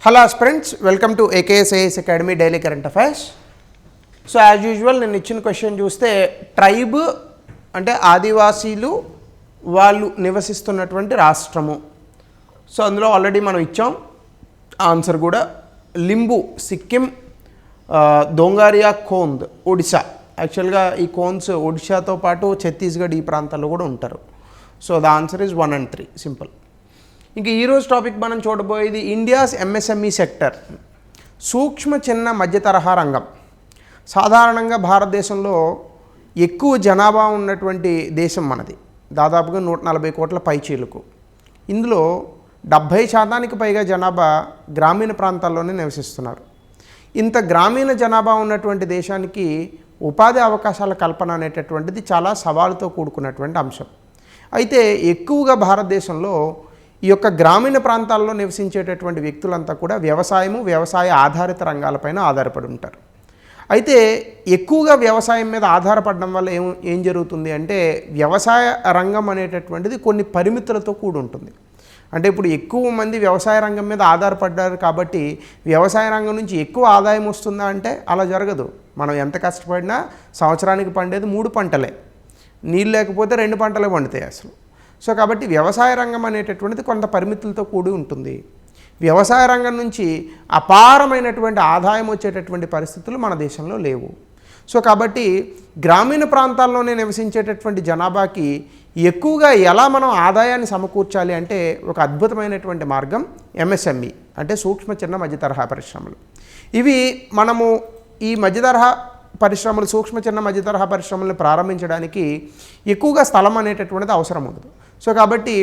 Hello friends, welcome to AKSAS academy daily current affairs. So as usual నేను ఇచ్చిన question చూస్తే tribe అంటే ఆదివాసీలు వాళ్ళు నివసిస్తున్నటువంటి రాష్ట్రము. సో అందులో ఆల్రెడీ మనం ఇచ్చాం ఆన్సర్ కూడా. లింబు సిక్కిం, దోంగారియా కోంద్ ఒడిశా. యాక్చువల్గా ఈ కోన్స్ ఒడిశాతో పాటు ఛత్తీస్గఢ్ ఈ ప్రాంతాల్లో కూడా ఉంటారు. So the answer is 1 and 3 simple. ఇంక ఈరోజు టాపిక్ మనం చూడబోయేది ఇండియాస్ MSME సెక్టర్, సూక్ష్మ చిన్న మధ్య తరహా రంగం. సాధారణంగా భారతదేశంలో ఎక్కువ జనాభా ఉన్నటువంటి దేశం మనది, దాదాపుగా 140 కోట్ల పైచీలకు. ఇందులో 70% పైగా జనాభా గ్రామీణ ప్రాంతాల్లోనే నివసిస్తున్నారు. ఇంత గ్రామీణ జనాభా ఉన్నటువంటి దేశానికి ఉపాధి అవకాశాల కల్పన అనేటటువంటిది చాలా సవాలుతో కూడుకున్నటువంటి అంశం. అయితే ఎక్కువగా భారతదేశంలో ఈ యొక్క గ్రామీణ ప్రాంతాల్లో నివసించేటటువంటి వ్యక్తులంతా కూడా వ్యవసాయ ఆధారిత రంగాలపైన ఆధారపడి ఉంటారు. అయితే ఎక్కువగా వ్యవసాయం మీద ఆధారపడడం వల్ల ఏం జరుగుతుంది అంటే, వ్యవసాయ రంగం అనేటటువంటిది కొన్ని పరిమితులతో కూడి ఉంటుంది. అంటే ఇప్పుడు ఎక్కువ మంది వ్యవసాయ రంగం మీద ఆధారపడ్డారు కాబట్టి వ్యవసాయ రంగం నుంచి ఎక్కువ ఆదాయం వస్తుందా అంటే అలా జరగదు. మనం ఎంత కష్టపడినా సంవత్సరానికి పండేది 3 పంటలే, నీళ్ళు లేకపోతే 2 పంటలే పండుతాయి అసలు. సో కాబట్టి వ్యవసాయ రంగం అనేటటువంటిది కొంత పరిమితులతో కూడి ఉంటుంది. వ్యవసాయ రంగం నుంచి అపారమైనటువంటి ఆదాయం వచ్చేటటువంటి పరిస్థితులు మన దేశంలో లేవు. సో కాబట్టి గ్రామీణ ప్రాంతాల్లోనే నివసించేటటువంటి జనాభాకి ఎక్కువగా ఎలా మనం ఆదాయాన్ని సమకూర్చాలి అంటే ఒక అద్భుతమైనటువంటి మార్గం MSME అంటే సూక్ష్మ చిన్న మధ్య తరహా పరిశ్రమలు. ఇవి మనము ఈ మధ్య తరహా పరిశ్రమలు, సూక్ష్మ చిన్న మధ్య తరహా పరిశ్రమలను ప్రారంభించడానికి ఎక్కువగా స్థలం అనేటటువంటిది అవసరం ఉండదు. సో కాబట్టి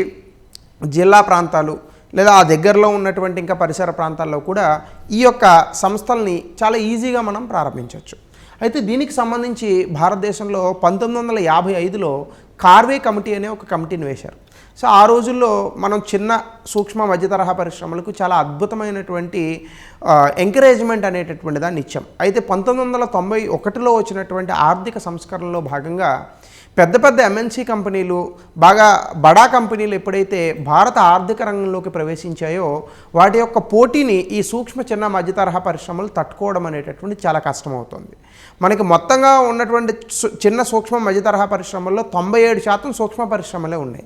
జిల్లా ప్రాంతాలు లేదా ఆ దగ్గరలో ఉన్నటువంటి ఇంకా పరిసర ప్రాంతాల్లో కూడా ఈ యొక్క సంస్థల్ని చాలా ఈజీగా మనం ప్రారంభించవచ్చు. అయితే దీనికి సంబంధించి భారతదేశంలో 1955లో కార్వే కమిటీ అనే ఒక కమిటీని వేశారు. సో ఆ రోజుల్లో మనం చిన్న సూక్ష్మ మధ్య తరహా పరిశ్రమలకు చాలా అద్భుతమైనటువంటి ఎంకరేజ్మెంట్ అనేటటువంటి దాన్ని ఇచ్చాం. అయితే 1991లో వచ్చినటువంటి ఆర్థిక సంస్కరణలో భాగంగా పెద్ద పెద్ద MNC కంపెనీలు, బాగా బడా కంపెనీలు ఎప్పుడైతే భారత ఆర్థిక రంగంలోకి ప్రవేశించాయో వాటి యొక్క పోటీని ఈ సూక్ష్మ చిన్న మధ్య తరహా పరిశ్రమలు తట్టుకోవడం అనేటటువంటి చాలా కష్టమవుతుంది. మనకి మొత్తంగా ఉన్నటువంటి చిన్న సూక్ష్మ మధ్య తరహా పరిశ్రమల్లో 97% సూక్ష్మ పరిశ్రమలే ఉన్నాయి.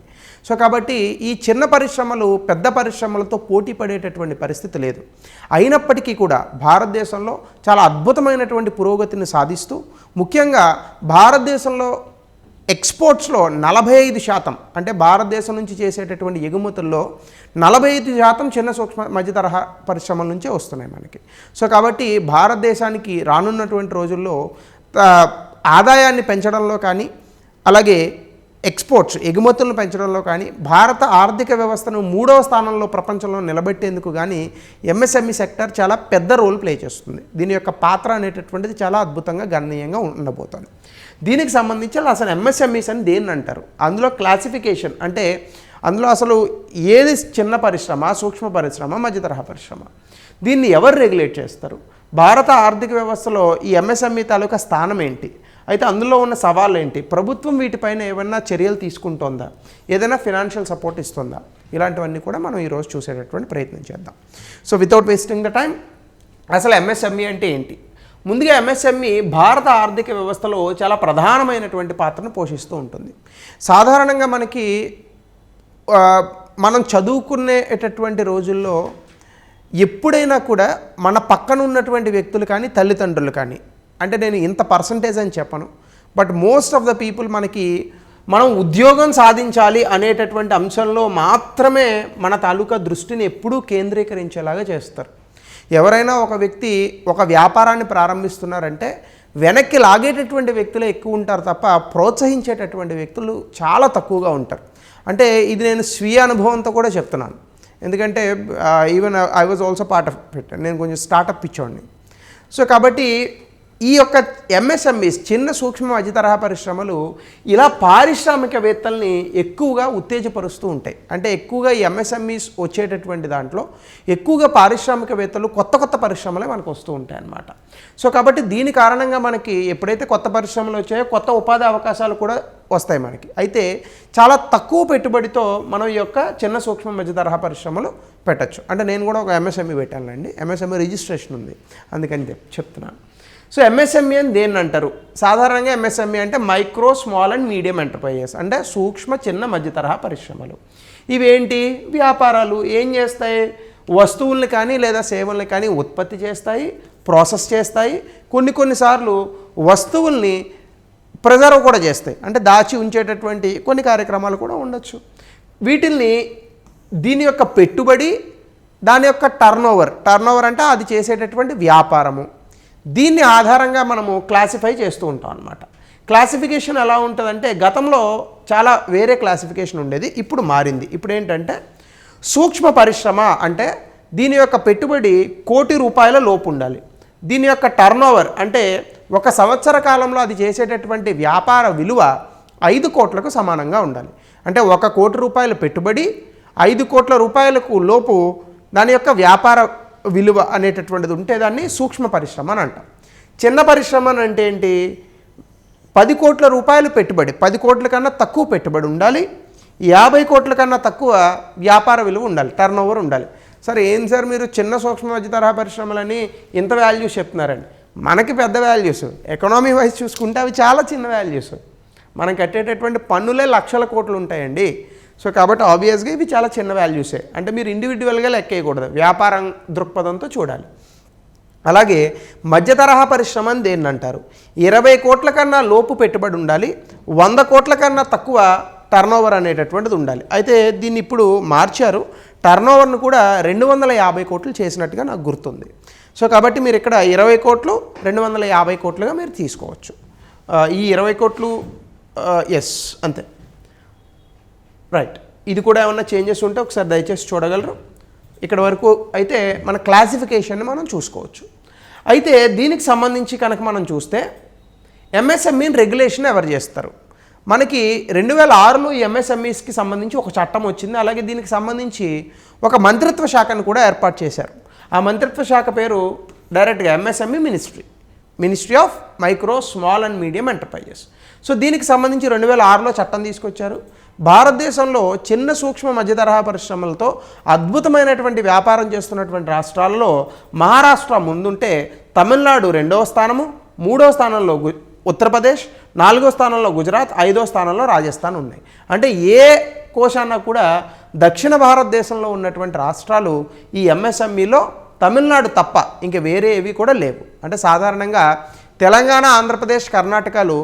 సో కాబట్టి ఈ చిన్న పరిశ్రమలు పెద్ద పరిశ్రమలతో పోటీ పడేటటువంటి పరిస్థితి లేదు. అయినప్పటికీ కూడా భారతదేశంలో చాలా అద్భుతమైనటువంటి పురోగతిని సాధిస్తూ, ముఖ్యంగా భారతదేశంలో ఎక్స్పోర్ట్స్లో 45% అంటే భారతదేశం నుంచి చేసేటటువంటి ఎగుమతుల్లో 45% చిన్న సూక్ష్మ మధ్య తరహా పరిశ్రమల నుంచే వస్తున్నాయి మనకి. సో కాబట్టి భారతదేశానికి రానున్నటువంటి రోజుల్లో ఆదాయాన్ని పెంచడంలో కానీ, అలాగే ఎక్స్పోర్ట్స్ ఎగుమతులను పెంచడంలో కానీ, భారత ఆర్థిక వ్యవస్థను 3వ స్థానంలో ప్రపంచంలో నిలబెట్టేందుకు కానీ MSME సెక్టర్ చాలా పెద్ద రోల్ ప్లే చేస్తుంది. దీని యొక్క పాత్ర అనేటటువంటిది చాలా అద్భుతంగా గణనీయంగా ఉండబోతుంది. దీనికి సంబంధించి అసలు MSMEs అని దేన్ని అంటారు, అందులో క్లాసిఫికేషన్ అంటే అందులో అసలు ఏది చిన్న పరిశ్రమ, సూక్ష్మ పరిశ్రమ, మధ్య తరహా పరిశ్రమ, దీన్ని ఎవరు రెగ్యులేట్ చేస్తారు, భారత ఆర్థిక వ్యవస్థలో ఈ MSME తాలూకా స్థానం ఏంటి, అయితే అందులో ఉన్న సవాళ్ళు ఏంటి, ప్రభుత్వం వీటిపైన ఏమైనా చర్యలు తీసుకుంటుందా, ఏదైనా ఫినాన్షియల్ సపోర్ట్ ఇస్తుందా, ఇలాంటివన్నీ కూడా మనం ఈరోజు చూసేటటువంటి ప్రయత్నం చేద్దాం. So without wasting the time, అసలు MSME అంటే ఏంటి? ముందుగా MSME భారత ఆర్థిక వ్యవస్థలో చాలా ప్రధానమైనటువంటి పాత్రను పోషిస్తూ ఉంటుంది. సాధారణంగా మనం చదువుకునేటటువంటి రోజుల్లో ఎప్పుడైనా కూడా మన పక్కన ఉన్నటువంటి వ్యక్తులు కానీ, తల్లిదండ్రులు కానీ, అంటే నేను ఇంత పర్సంటేజ్ అని చెప్పను, but most of the people మనం ఉద్యోగం సాధించాలి అనేటటువంటి అంశంలో మాత్రమే మన తాలూకా దృష్టిని ఎప్పుడూ కేంద్రీకరించేలాగా చేస్తారు. ఎవరైనా ఒక వ్యక్తి ఒక వ్యాపారాన్ని ప్రారంభిస్తున్నారంటే వెనక్కి లాగేటటువంటి వ్యక్తులే ఎక్కువ ఉంటారు తప్ప ప్రోత్సహించేటటువంటి వ్యక్తులు చాలా తక్కువగా ఉంటారు. అంటే ఇది నేను స్వీయ అనుభవంతో కూడా చెప్తున్నాను. ఎందుకంటే even I was also part of it, నేను కొంచెం స్టార్టప్ ఇచ్చోండి. సో కాబట్టి ఈ యొక్క MSMEs చిన్న సూక్ష్మ మధ్య తరహా పరిశ్రమలు ఇలా పారిశ్రామికవేత్తల్ని ఎక్కువగా ఉత్తేజపరుస్తూ ఉంటాయి. అంటే ఎక్కువగా ఈ MSMEs వచ్చేటటువంటి దాంట్లో ఎక్కువగా పారిశ్రామికవేత్తలు కొత్త పరిశ్రమలే మనకు వస్తూ ఉంటాయి అన్నమాట. సో కాబట్టి దీని కారణంగా మనకి ఎప్పుడైతే కొత్త పరిశ్రమలు వచ్చాయో కొత్త ఉపాధి అవకాశాలు కూడా వస్తాయి మనకి. అయితే చాలా తక్కువ పెట్టుబడితో మనం ఈ యొక్క చిన్న సూక్ష్మ మధ్య తరహా పరిశ్రమలు పెట్టచ్చు. అంటే నేను కూడా ఒక ఎంఎస్ఎంఈ పెట్టానండి, ఎంఎస్ఎంఈ రిజిస్ట్రేషన్ ఉంది, అందుకని చెప్తున్నాను. సో ఎంఎస్ఎంఈ అని దేన్ని అంటారు? సాధారణంగా ఎంఎస్ఎంఈ అంటే micro small and medium enterprises, అంటే సూక్ష్మ చిన్న మధ్య తరహా పరిశ్రమలు. ఇవేంటి? వ్యాపారాలు. ఏం చేస్తాయి? వస్తువుల్ని కానీ లేదా సేవల్ని కానీ ఉత్పత్తి చేస్తాయి, ప్రాసెస్ చేస్తాయి, కొన్నిసార్లు వస్తువుల్ని ప్రిజర్వ్ కూడా చేస్తాయి, అంటే దాచి ఉంచేటటువంటి కొన్ని కార్యక్రమాలు కూడా ఉండొచ్చు. వీటిల్ని దీని యొక్క పెట్టుబడి, దాని యొక్క టర్నోవర్ అంటే అది చేసేటటువంటి వ్యాపారము, దీన్ని ఆధారంగా మనము క్లాసిఫై చేస్తూ ఉంటాం అన్నమాట. క్లాసిఫికేషన్ ఎలా ఉంటుందంటే గతంలో చాలా వేరే క్లాసిఫికేషన్ ఉండేది, ఇప్పుడు మారింది. ఇప్పుడు ఏంటంటే సూక్ష్మ పరిశ్రమ అంటే దీని యొక్క పెట్టుబడి ₹1,00,00,000 లోపు ఉండాలి. దీని యొక్క టర్నోవర్ అంటే 1 సంవత్సర కాలంలో అది చేసేటటువంటి వ్యాపార విలువ 5 కోట్లకు సమానంగా ఉండాలి. అంటే ₹1,00,00,000 పెట్టుబడి, ₹5,00,00,000 లోపు దాని యొక్క వ్యాపార విలువ అనేటటువంటిది ఉంటే దాన్ని సూక్ష్మ పరిశ్రమ అని అంటాం. చిన్న పరిశ్రమ అంటే ఏంటి? ₹10,00,00,000 పెట్టుబడి, 10 కోట్ల కన్నా తక్కువ పెట్టుబడి ఉండాలి, 50 కోట్ల కన్నా తక్కువ వ్యాపార విలువ ఉండాలి, టర్నోవర్ ఉండాలి. సరే ఏం సార్ మీరు చిన్న సూక్ష్మ మధ్య తరహా పరిశ్రమలని ఇంత వాల్యూస్ చెప్తున్నారండి? మనకి పెద్ద వాల్యూస్, ఎకనామీ వైజ్ చూసుకుంటే అవి చాలా చిన్న వాల్యూస్. మనం కట్టేటటువంటి పన్నులే లక్షల కోట్లు ఉంటాయండి. సో కాబట్టి ఆబ్వియస్గా ఇవి చాలా చిన్న వాల్యూసే. అంటే మీరు ఇండివిజువల్గా లెక్కేయకూడదు, వ్యాపారం దృక్పథంతో చూడాలి. అలాగే మధ్య తరహా పరిశ్రమ అని దేన్ని అంటారు? 20 కోట్ల కన్నా లోపు పెట్టుబడి ఉండాలి, 100 కోట్ల కన్నా తక్కువ టర్నోవర్ అనేటటువంటిది ఉండాలి. అయితే దీన్ని ఇప్పుడు మార్చారు, టర్నోవర్ను కూడా 250 కోట్లు చేసినట్టుగా నాకు గుర్తుంది. సో కాబట్టి మీరు ఇక్కడ 20 కోట్లు 250 కోట్లుగా మీరు తీసుకోవచ్చు. ఈ 20 కోట్లు ఎస్ అంతే, రైట్. ఇది కూడా ఏమన్నా చేంజెస్ ఉంటే ఒకసారి దయచేసి చూడగలరు. ఇక్కడ వరకు అయితే మన క్లాసిఫికేషన్ని మనం చూసుకోవచ్చు. అయితే దీనికి సంబంధించి కనుక మనం చూస్తే ఎంఎస్ఎంఈని రెగ్యులేషన్ ఎవరు చేస్తారు? మనకి 2006లో ఈ ఎంఎస్ఎంఈస్కి సంబంధించి ఒక చట్టం వచ్చింది. అలాగే దీనికి సంబంధించి ఒక మంత్రిత్వ శాఖను కూడా ఏర్పాటు చేశారు. ఆ మంత్రిత్వ శాఖ పేరు డైరెక్ట్గా MSME ministry of micro small and medium enterprises. So దీనికి సంబంధించి 2006లో చట్టం తీసుకొచ్చారు. భారతదేశంలో చిన్న సూక్ష్మ మధ్య తరహా పరిశ్రమలతో అద్భుతమైనటువంటి వ్యాపారం చేస్తున్నటువంటి రాష్ట్రాల్లో మహారాష్ట్ర ముందుంటే తమిళనాడు 2వ స్థానము, 3వ స్థానంలో ఉత్తరప్రదేశ్, 4వ స్థానంలో గుజరాత్, 5వ స్థానంలో రాజస్థాన్ ఉన్నాయి. అంటే ఏ కోశాన కూడా దక్షిణ భారతదేశంలో ఉన్నటువంటి రాష్ట్రాలు ఈ ఎంఎస్ఎంఈలో తమిళనాడు తప్ప ఇంక వేరే ఏవి కూడా లేవు. అంటే సాధారణంగా తెలంగాణ, ఆంధ్రప్రదేశ్, కర్ణాటకలు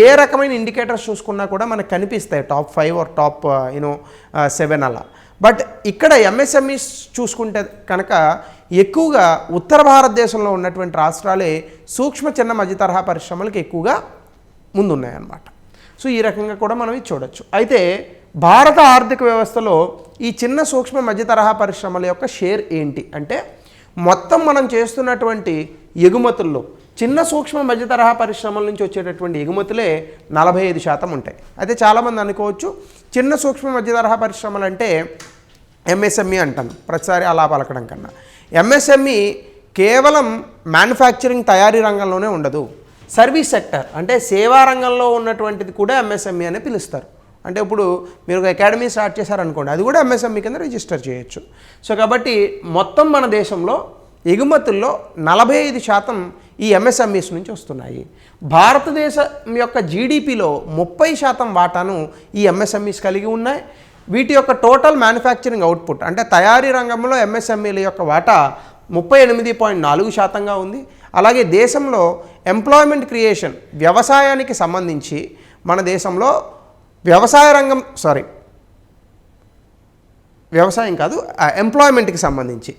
ఏ రకమైన ఇండికేటర్స్ చూసుకున్నా కూడా మనకు కనిపిస్తాయి, టాప్ 5 ఆర్ టాప్ 7 అలా. బట్ ఇక్కడ ఎంఎస్ఎంఈస్ చూసుకుంటే కనుక ఎక్కువగా ఉత్తర భారతదేశంలో ఉన్నటువంటి రాష్ట్రాలే సూక్ష్మ చిన్న మధ్య తరహా పరిశ్రమలకు ఎక్కువగా ముందున్నాయన్నమాట. సో ఈ రకంగా కూడా మనం ఇది చూడొచ్చు. అయితే భారత ఆర్థిక వ్యవస్థలో ఈ చిన్న సూక్ష్మ మధ్య తరహా పరిశ్రమల యొక్క షేర్ ఏంటి అంటే మొత్తం మనం చేస్తున్నటువంటి ఎగుమతుల్లో చిన్న సూక్ష్మ మధ్య తరహా పరిశ్రమల నుంచి వచ్చేటటువంటి ఎగుమతులే 45% ఉంటాయి. అయితే చాలామంది అనుకోవచ్చు చిన్న సూక్ష్మ మధ్య తరహా పరిశ్రమలు అంటే ఎంఎస్ఎంఈ అంటాను ప్రతిసారి అలా పలకడం కన్నా. ఎంఎస్ఎంఈ కేవలం మ్యానుఫ్యాక్చరింగ్ తయారీ రంగంలోనే ఉండదు, సర్వీస్ సెక్టర్ అంటే సేవా రంగంలో ఉన్నటువంటిది కూడా ఎంఎస్ఎంఈ అనే పిలుస్తారు. అంటే ఇప్పుడు మీరు ఒక అకాడమీ స్టార్ట్ చేశారనుకోండి, అది కూడా ఎంఎస్ఎంఈ కింద రిజిస్టర్ చేయొచ్చు. సో కాబట్టి మొత్తం మన దేశంలో ఎగుమతుల్లో 45% ఈ ఎంఎస్ఎంఈస్ నుంచి వస్తున్నాయి. భారతదేశం యొక్క జీడిపిలో 30% వాటాను ఈ ఎంఎస్ఎంఈస్ కలిగి ఉన్నాయి. వీటి యొక్క టోటల్ మ్యానుఫ్యాక్చరింగ్ అవుట్పుట్ అంటే తయారీ రంగంలో ఎంఎస్ఎంఈల యొక్క వాటా 38.4%గా ఉంది. అలాగే దేశంలో ఎంప్లాయ్మెంట్ క్రియేషన్ వ్యవసాయానికి సంబంధించి మన దేశంలో ఎంప్లాయ్మెంట్కి సంబంధించి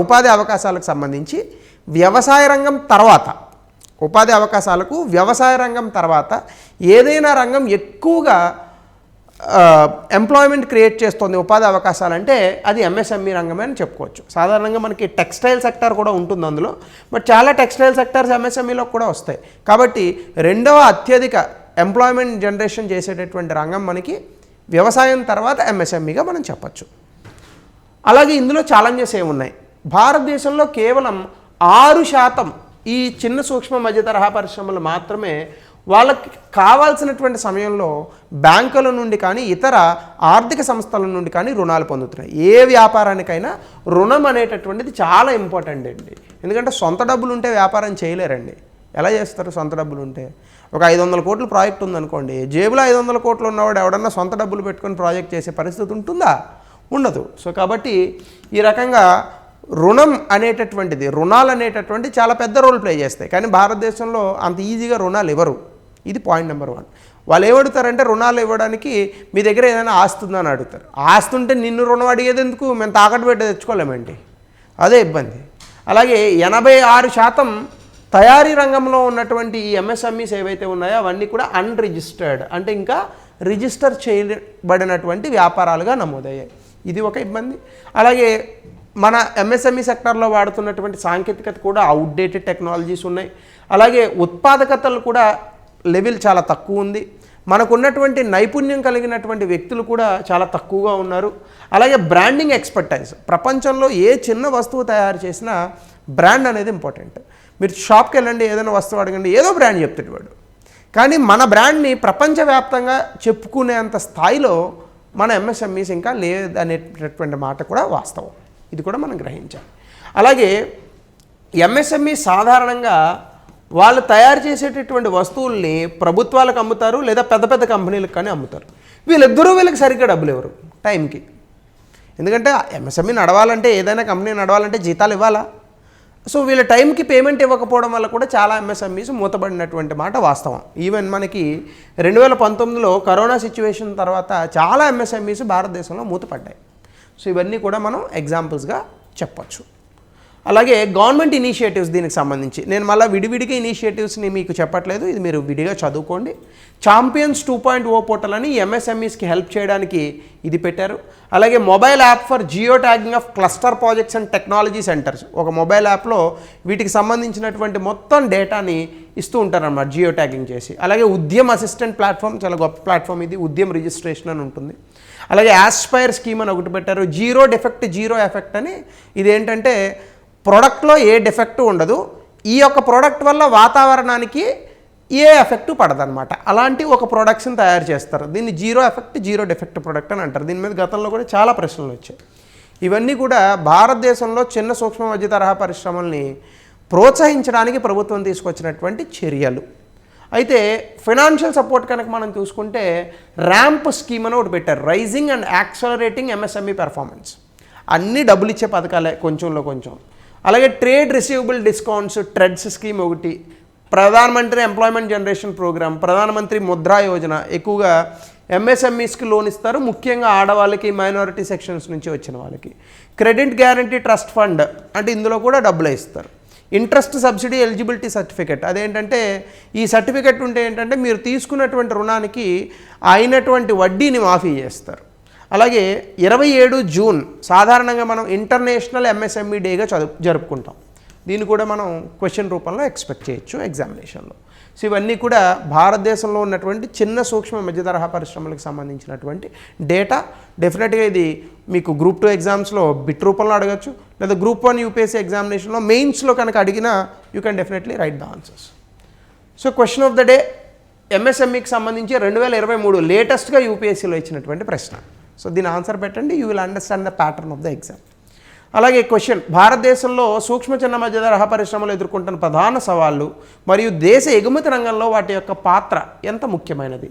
ఉపాధి అవకాశాలకు సంబంధించి వ్యవసాయ రంగం తర్వాత ఉపాధి అవకాశాలకు వ్యవసాయ రంగం తర్వాత ఏదైనా రంగం ఎక్కువగా ఎంప్లాయ్మెంట్ క్రియేట్ చేస్తుంది ఉపాధి అవకాశాలంటే అది ఎంఎస్ఎంఈ రంగమే అని చెప్పుకోవచ్చు. సాధారణంగా మనకి టెక్స్టైల్ సెక్టర్ కూడా ఉంటుంది అందులో, బట్ చాలా టెక్స్టైల్ సెక్టర్స్ ఎంఎస్ఎంఈలో కూడా వస్తాయి. కాబట్టి రెండవ అత్యధిక ఎంప్లాయ్మెంట్ జనరేషన్ చేసేటటువంటి రంగం మనకి వ్యవసాయం తర్వాత ఎంఎస్ఎంఈగా మనం చెప్పచ్చు. అలాగే ఇందులో ఛాలెంజెస్ ఏమున్నాయి? భారతదేశంలో కేవలం 6% ఈ చిన్న సూక్ష్మ మధ్య తరహా పరిశ్రమలు మాత్రమే వాళ్ళకి కావాల్సినటువంటి సమయంలో బ్యాంకుల నుండి కానీ ఇతర ఆర్థిక సంస్థల నుండి కానీ రుణాలు పొందుతున్నాయి. ఏ వ్యాపారానికైనా రుణం అనేటటువంటిది చాలా ఇంపార్టెంట్ అండి. ఎందుకంటే సొంత డబ్బులు ఉంటే వ్యాపారం చేయలేరండి. ఎలా చేస్తారు సొంత డబ్బులు ఉంటే? ఒక 500 కోట్ల ప్రాజెక్ట్ ఉందనుకోండి, జేబులో 500 కోట్లు ఉన్నవాడు ఎవడన్నా సొంత డబ్బులు పెట్టుకొని ప్రాజెక్ట్ చేసే పరిస్థితి ఉంటుందా? ఉండదు. సో కాబట్టి ఈ రకంగా రుణం అనేటటువంటిది, రుణాలు అనేటటువంటి చాలా పెద్ద రోల్ ప్లే చేస్తాయి. కానీ భారతదేశంలో అంత ఈజీగా రుణాలు ఇవ్వరు. ఇది పాయింట్ నెంబర్ 1. వాళ్ళు ఏమడుగుతారంటే రుణాలు ఇవ్వడానికి మీ దగ్గర ఏదైనా ఆస్తి ఉందని అడుగుతారు. ఆస్తి ఉంటే నిన్ను రుణం అడిగేది ఎందుకు? మేము తాకట్టు పెట్టి తెచ్చుకోలేమండి. అదే ఇబ్బంది. అలాగే 86% తయారీ రంగంలో ఉన్నటువంటి ఈ ఎంఎస్ఎంఈస్ ఏవైతే ఉన్నాయో అవన్నీ కూడా అన్రిజిస్టర్డ్, అంటే ఇంకా రిజిస్టర్ చేయబడినటువంటి వ్యాపారాలుగా నమోదయ్యాయి. ఇది ఒక ఇబ్బంది. అలాగే మన ఎంఎస్ఎంఈ సెక్టార్లో వాడుతున్నటువంటి సాంకేతికత కూడా అవుట్డేటెడ్ టెక్నాలజీస్ ఉన్నాయి. అలాగే ఉత్పాదకతలు కూడా లెవెల్ చాలా తక్కువ ఉంది. మనకున్నటువంటి నైపుణ్యం కలిగినటువంటి వ్యక్తులు కూడా చాలా తక్కువగా ఉన్నారు. అలాగే బ్రాండింగ్ ఎక్స్పర్టైజ్, ప్రపంచంలో ఏ చిన్న వస్తువు తయారు చేసినా బ్రాండ్ అనేది ఇంపార్టెంట్. మీరు షాప్కి వెళ్ళండి, ఏదైనా వస్తువు అడగండి, ఏదో బ్రాండ్ చెప్తాడు వాడు. కానీ మన బ్రాండ్ని ప్రపంచవ్యాప్తంగా చెప్పుకునేంత స్థాయిలో మన ఎంఎస్ఎంఈస్ ఇంకా లేదనేటటువంటి మాట కూడా వాస్తవం. ఇది కూడా మనం గ్రహించాలి. అలాగే ఎంఎస్ఎంఈ సాధారణంగా వాళ్ళు తయారు చేసేటటువంటి వస్తువుల్ని ప్రభుత్వాలకు అమ్ముతారు, లేదా పెద్ద పెద్ద కంపెనీలకు కానీ అమ్ముతారు. వీళ్ళకి సరిగ్గా డబ్బులు ఇవ్వరు టైంకి. ఎందుకంటే ఎంఎస్ఎంఈ నడవాలంటే, ఏదైనా కంపెనీ నడవాలంటే జీతాలు ఇవ్వాలా? సో వీళ్ళ టైంకి పేమెంట్ ఇవ్వకపోవడం వల్ల కూడా చాలా ఎంఎస్ఎంఈస్ మూతపడినటువంటి మాట వాస్తవం. ఈవెన్ మనకి 2019లో కరోనా సిచ్యువేషన్ తర్వాత చాలా ఎంఎస్ఎంఈస్ భారతదేశంలో మూతపడ్డాయి. సో ఇవన్నీ కూడా మనం ఎగ్జాంపుల్స్గా చెప్పచ్చు. అలాగే గవర్నమెంట్ ఇనిషియేటివ్స్, దీనికి సంబంధించి నేను మళ్ళీ విడివిడిగా ఇనిషియేటివ్స్ని మీకు చెప్పట్లేదు, ఇది మీరు విడిగా చదువుకోండి. ఛాంపియన్స్ 2.0 పోర్టల్ అని ఎంఎస్ఎంఈస్కి హెల్ప్ చేయడానికి ఇది పెట్టారు. అలాగే mobile app for geo tagging of cluster projects and technology centres, ఒక మొబైల్ యాప్లో వీటికి సంబంధించినటువంటి మొత్తం డేటాని ఇస్తూ ఉంటారన్నమాట జియో ట్యాగింగ్ చేసి. అలాగే ఉద్యమ్ అసిస్టెంట్ ప్లాట్ఫామ్, చాలా గొప్ప ప్లాట్ఫామ్ ఇది, ఉద్యమ్ రిజిస్ట్రేషన్ అని ఉంటుంది. అలాగే యాస్పైర్ స్కీమ్ అని ఒకటి పెట్టారు. జీరో డిఫెక్ట్ జీరో ఎఫెక్ట్ అని, ఇదేంటంటే ప్రోడక్ట్లో ఏ డిఫెక్ట్ ఉండదు, ఈ యొక్క ప్రోడక్ట్ వల్ల వాతావరణానికి ఏ ఎఫెక్ట్ పడదన్నమాట. అలాంటి ఒక ప్రోడక్ట్స్ని తయారు చేస్తారు. దీన్ని zero effect zero defect product అని అంటారు. దీని మీద గతంలో కూడా చాలా ప్రశ్నలు వచ్చాయి. ఇవన్నీ కూడా భారతదేశంలో చిన్న సూక్ష్మ మధ్య తరహా పరిశ్రమల్ని ప్రోత్సహించడానికి ప్రభుత్వం తీసుకొచ్చినటువంటి చర్యలు. అయితే ఫైనాన్షియల్ సపోర్ట్ కనుక మనం చూసుకుంటే ర్యాంప్ స్కీమ్ అని ఒకటి పెట్టారు, raising and accelerating MSME performance. అన్నీ డబ్బులు ఇచ్చే పథకాలే కొంచెంలో కొంచెం. అలాగే trade receivable discounts, TReDS scheme ఒకటి, ప్రధానమంత్రి ఎంప్లాయ్మెంట్ జనరేషన్ ప్రోగ్రామ్, ప్రధానమంత్రి ముద్రా యోజన, ఎక్కువగా ఎంఎస్ఎంఈస్కి లోన్ ఇస్తారు, ముఖ్యంగా ఆడవాళ్ళకి, మైనారిటీ సెక్షన్స్ నుంచి వచ్చిన వాళ్ళకి. క్రెడిట్ గ్యారంటీ ట్రస్ట్ ఫండ్, అంటే ఇందులో కూడా డబ్బులు ఇస్తారు. ఇంట్రెస్ట్ సబ్సిడీ ఎలిజిబిలిటీ సర్టిఫికెట్, అదేంటంటే ఈ సర్టిఫికెట్ ఉంటే ఏంటంటే మీరు తీసుకున్నటువంటి రుణానికి అయినటువంటి వడ్డీని మాఫీ చేస్తారు. అలాగే 27 జూన్ సాధారణంగా మనం ఇంటర్నేషనల్ ఎంఎస్ఎంఈ డేగా జరుపుకుంటాం. దీన్ని కూడా మనం క్వశ్చన్ రూపంలో ఎక్స్పెక్ట్ చేయొచ్చు ఎగ్జామినేషన్లో. సో ఇవన్నీ కూడా భారతదేశంలో ఉన్నటువంటి చిన్న సూక్ష్మ మధ్య తరహా పరిశ్రమలకు సంబంధించినటువంటి డేటా. డెఫినెట్గా ఇది మీకు గ్రూప్ 2 ఎగ్జామ్స్లో బిట్ రూపంలో అడగచ్చు, లేదా గ్రూప్ 1 యూపీఎస్సీ ఎగ్జామినేషన్లో మెయిన్స్లో కనుక అడిగినా you can definitely write the answers. So question of the day ఎంఎస్ఎంఈకి సంబంధించి 2023 లేటెస్ట్గా యూపీఎస్సీలో ఇచ్చినటువంటి ప్రశ్న. సో దీని ఆన్సర్ పెట్టండి, you will understand the pattern of the exam. అలాగే క్వశ్చన్, భారతదేశంలో సూక్ష్మ చిన్న మధ్య తరహా పరిశ్రమలు ఎదుర్కొంటున్న ప్రధాన సవాళ్ళు మరియు దేశ ఎగుమతి రంగంలో వాటి యొక్క పాత్ర ఎంత ముఖ్యమైనది?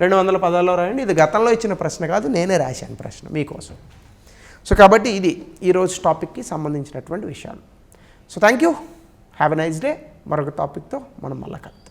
200 పదాల్లో రాయండి. ఇది గతంలో ఇచ్చిన ప్రశ్న కాదు, నేనే రాశాను ప్రశ్న మీకోసం. సో కాబట్టి ఇది ఈరోజు టాపిక్కి సంబంధించినటువంటి విషయాలు. So thank you, have a nice day. మరొక టాపిక్తో మనం మళ్ళీ కలుద్దాం.